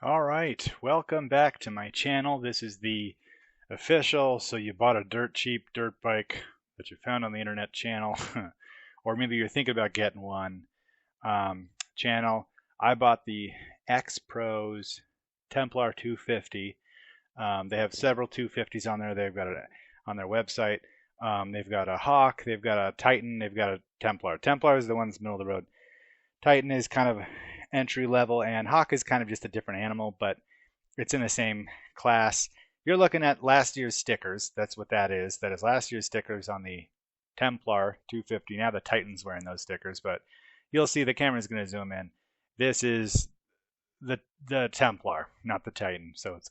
All right, welcome back to my channel. This is the official "so you bought a dirt cheap dirt bike that you found on the internet" channel, or maybe you're thinking about getting one channel. I bought the XPro's Templar 250. They have several 250s on there. They've got it on their website. They've got a Hawk, they've got a Titan, they've got a Templar. Templar is the one that's middle of the road. Titan is kind of entry level, and Hawk is kind of just a different animal, but it's in the same class. You're looking at last year's stickers. That's what that is. That is last year's stickers on the Templar 250. Now the Titan's wearing those stickers, but you'll see the camera's going to zoom in. This is the Templar, not the Titan. So it's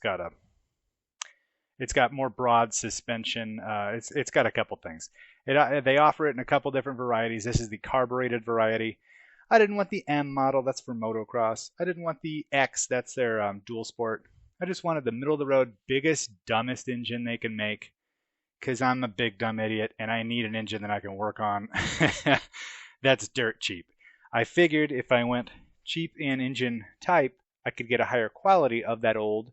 got more broad suspension. It's got a couple things. They offer it in a couple different varieties. This is the carbureted variety. I didn't want the M model, that's for motocross. I didn't want the X, that's their dual sport. I just wanted the middle of the road, biggest, dumbest engine they can make, because I'm a big dumb idiot and I need an engine that I can work on that's dirt cheap. I figured if I went cheap in engine type, I could get a higher quality of that old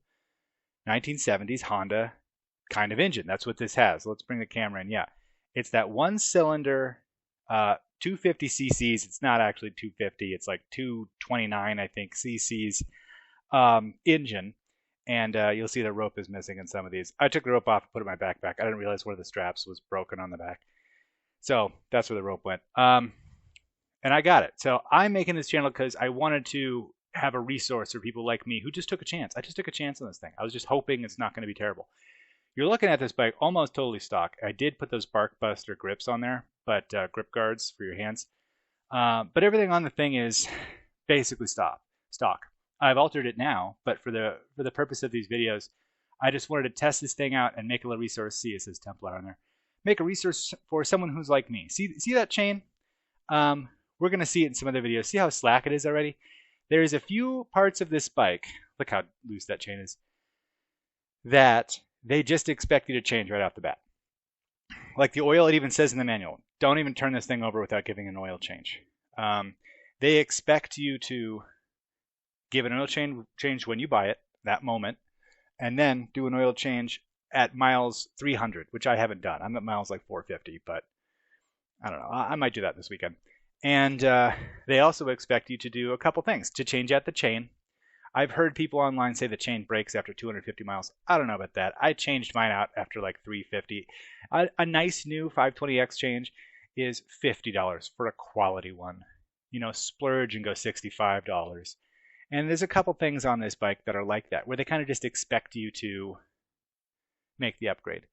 1970s Honda kind of engine. That's what this has. Let's bring the camera in. Yeah, it's that one cylinder 250 cc's. It's not actually 250. It's like 229, I think, cc's engine. And you'll see the rope is missing in some of these. I took the rope off and put it in my backpack. I didn't realize one of the straps was broken on the back. So that's where the rope went. And I got it. So I'm making this channel because I wanted to have a resource for people like me who just took a chance. I just took a chance on this thing. I was just hoping it's not going to be terrible. You're looking at this bike almost totally stock. I did put those Barkbuster grips on there, but grip guards for your hands. But everything on the thing is basically stock. I've altered it now, but for the purpose of these videos, I just wanted to test this thing out and make a little resource. See, it says Templar on there. Make a resource for someone who's like me. See that chain? We're going to see it in some other videos. See how slack it is already? There's a few parts of this bike, look how loose that chain is, that they just expect you to change right off the bat. Like the oil, it even says in the manual, don't even turn this thing over without giving an oil change. They expect you to give an oil change when you buy it, that moment, and then do an oil change at miles 300, which I haven't done. I'm at miles like 450, but I don't know. I might do that this weekend. And they also expect you to do a couple things. To change out the chain. I've heard people online say the chain breaks after 250 miles. I don't know about that. I changed mine out after like 350. A nice new 520X change is $50 for a quality one. You know, splurge and go $65. And there's a couple things on this bike that are like that, where they kind of just expect you to make the upgrade.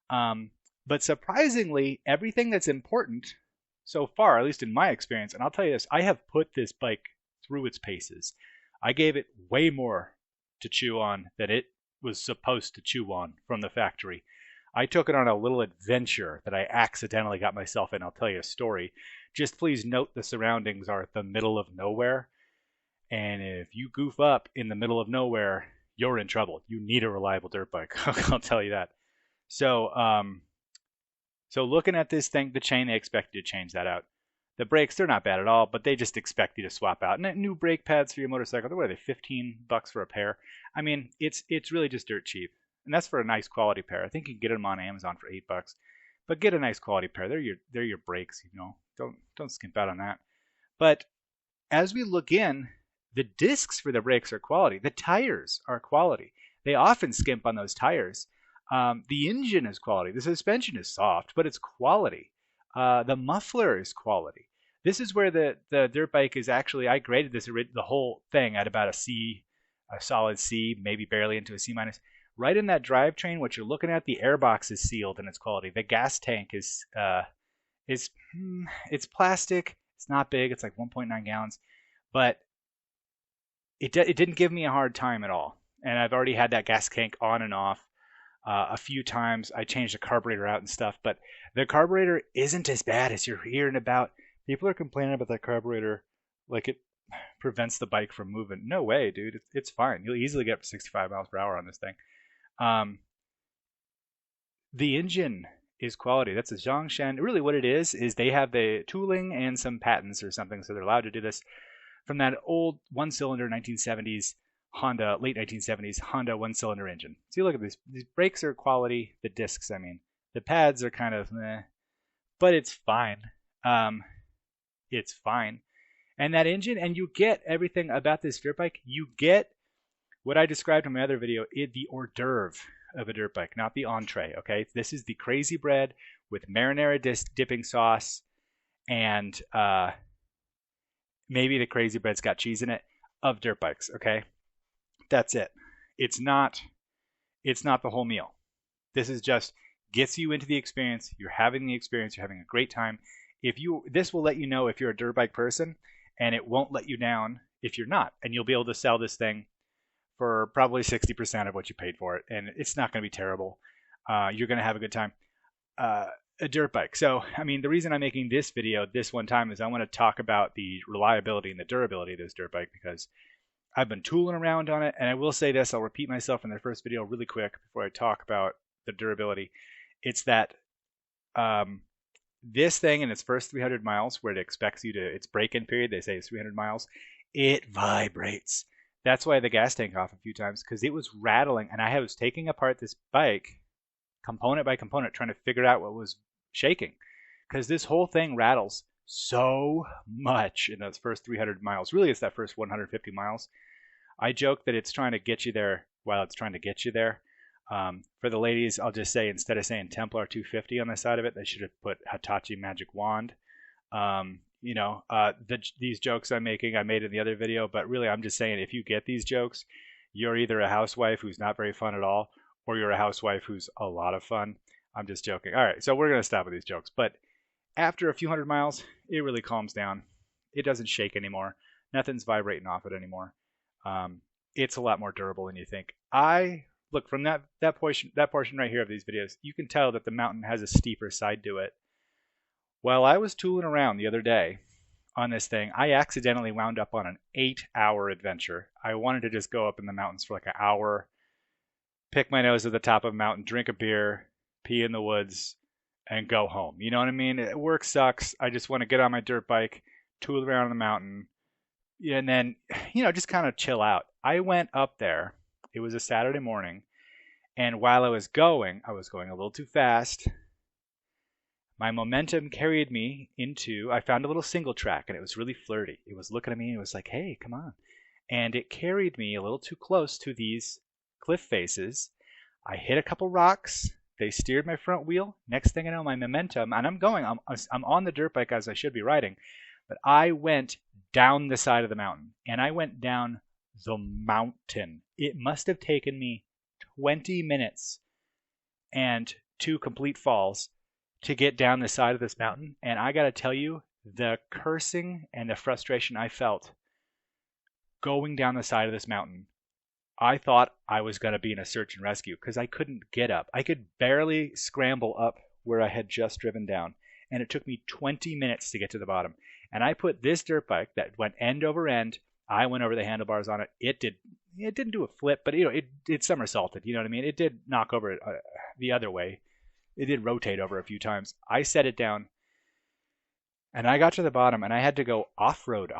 But surprisingly, everything that's important so far, at least in my experience, and I'll tell you this, I have put this bike through its paces. I gave it way more to chew on than it was supposed to chew on from the factory. I took it on a little adventure that I accidentally got myself in. I'll tell you a story. Just please note the surroundings are at the middle of nowhere. And if you goof up in the middle of nowhere, you're in trouble. You need a reliable dirt bike. I'll tell you that. So looking at this thing, the chain, they expect you to change that out. The brakes, they're not bad at all, but they just expect you to swap out. And new brake pads for your motorcycle, what are they, $15 for a pair? I mean, it's really just dirt cheap. And that's for a nice quality pair. I think you can get them on Amazon for $8. But get a nice quality pair. They're your brakes, you know. Don't skimp out on that. But as we look in, the discs for the brakes are quality. The tires are quality. They often skimp on those tires. The engine is quality. The suspension is soft, but it's quality. The muffler is quality. This is where the dirt bike is actually, I graded the whole thing at about a C, a solid C, maybe barely into a C minus. Right in that drivetrain, what you're looking at, the airbox is sealed in its quality. The gas tank is it's plastic. It's not big. It's like 1.9 gallons, but it didn't give me a hard time at all. And I've already had that gas tank on and off a few times. I changed the carburetor out and stuff, but the carburetor isn't as bad as you're hearing about. People are complaining about that carburetor like it prevents the bike from moving. No way, dude. It's fine. You'll easily get up to 65 miles per hour on this thing. The engine is quality. That's a Zhongshan. Really what it is they have the tooling and some patents or something, so they're allowed to do this from that old one-cylinder 1970s Honda, late 1970s Honda one-cylinder engine. So you look at these brakes are quality, the discs, I mean. The pads are kind of meh, but it's fine. It's fine. And that engine, and you get everything about this dirt bike. You get what I described in my other video, the hors d'oeuvre of a dirt bike, not the entree, okay? This is the crazy bread with marinara dipping sauce, and maybe the crazy bread's got cheese in it, of dirt bikes, okay? That's it. It's not the whole meal. This is just gets you into the experience. You're having the experience. You're having a great time. This will let you know if you're a dirt bike person, and it won't let you down if you're not. And you'll be able to sell this thing for probably 60% of what you paid for it, and it's not going to be terrible. You're going to have a good time. A dirt bike. So, I mean, the reason I'm making this video this one time is I want to talk about the reliability and the durability of this dirt bike, because I've been tooling around on it, and I will say this, I'll repeat myself in the first video really quick before I talk about the durability. It's that this thing in its first 300 miles, where it expects you to, its break-in period, they say is 300 miles, it vibrates. That's why the gas tank off a few times, because it was rattling, and I was taking apart this bike component by component trying to figure out what was shaking, because this whole thing rattles so much in those first 300 miles. Really, it's that first 150 miles. I joke that it's trying to get you there while it's trying to get you there. For the ladies, I'll just say, instead of saying Templar 250 on the side of it, they should have put Hitachi Magic Wand. These jokes I'm making, I made in the other video, but really I'm just saying, if you get these jokes, you're either a housewife who's not very fun at all, or you're a housewife who's a lot of fun. I'm just joking. All right, so we're going to stop with these jokes. But after a few hundred miles, it really calms down. It doesn't shake anymore. Nothing's vibrating off it anymore. It's a lot more durable than you think. Look, from that portion right here of these videos, you can tell that the mountain has a steeper side to it. While I was tooling around the other day on this thing, I accidentally wound up on an 8-hour adventure. I wanted to just go up in the mountains for like an hour, pick my nose at the top of a mountain, drink a beer, pee in the woods, and go home. You know what I mean? Work sucks. I just want to get on my dirt bike, tool around on the mountain, and then, just kind of chill out. I went up there. It was a Saturday morning, and while I was going a little too fast. My momentum carried me I found a little single track, and it was really flirty. It was looking at me, and it was like, hey, come on. And it carried me a little too close to these cliff faces. I hit a couple rocks. They steered my front wheel. Next thing I know, my momentum, and I'm on the dirt bike as I should be riding, but I went down the side of the mountain, and I went down the mountain. It must have taken me 20 minutes and 2 complete falls to get down the side of this mountain. And I got to tell you, the cursing and the frustration I felt going down the side of this mountain, I thought I was going to be in a search and rescue, because I couldn't get up. I could barely scramble up where I had just driven down. And it took me 20 minutes to get to the bottom. And I put this dirt bike that went end over end. I went over the handlebars on it. It didn't do a flip, but it somersaulted. You know what I mean? It did knock over it the other way. It did rotate over a few times. I set it down, and I got to the bottom, and I had to go off-road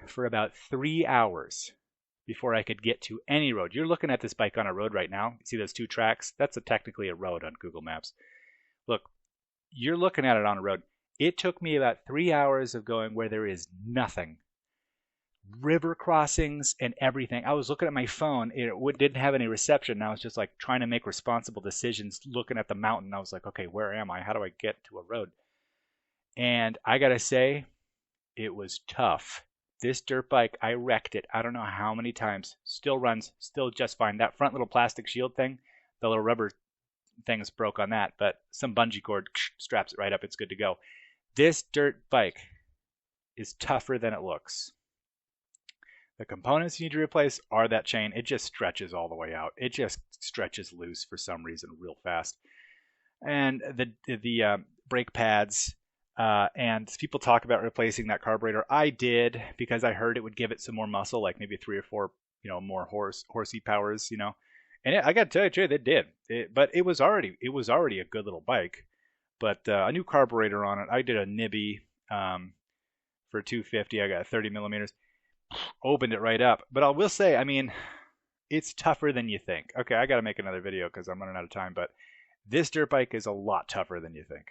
for about 3 hours before I could get to any road. You're looking at this bike on a road right now. You see those 2 tracks? That's technically a road on Google Maps. Look, you're looking at it on a road. It took me about 3 hours of going where there is nothing. River crossings and everything. I was looking at my phone. It didn't have any reception. I was just like trying to make responsible decisions, looking at the mountain. I was like, okay, where am I? How do I get to a road? And I gotta say, it was tough. This dirt bike, I wrecked it. I don't know how many times. Still runs, still just fine. That front little plastic shield thing, the little rubber things broke on that, but some bungee cord straps it right up. It's good to go. This dirt bike is tougher than it looks. The components you need to replace are that chain. It just stretches all the way out. It just stretches loose for some reason real fast. And the brake pads, and people talk about replacing that carburetor. I did, because I heard it would give it some more muscle, like maybe 3 or 4, more horsey powers, And I got to tell you, Jay, they did. But it was already a good little bike. But a new carburetor on it. I did a Nibby for 250. I got 30 millimeters. opened it right up. But I will say, I mean, it's tougher than you think. Okay, I got to make another video because I'm running out of time, but this dirt bike is a lot tougher than you think.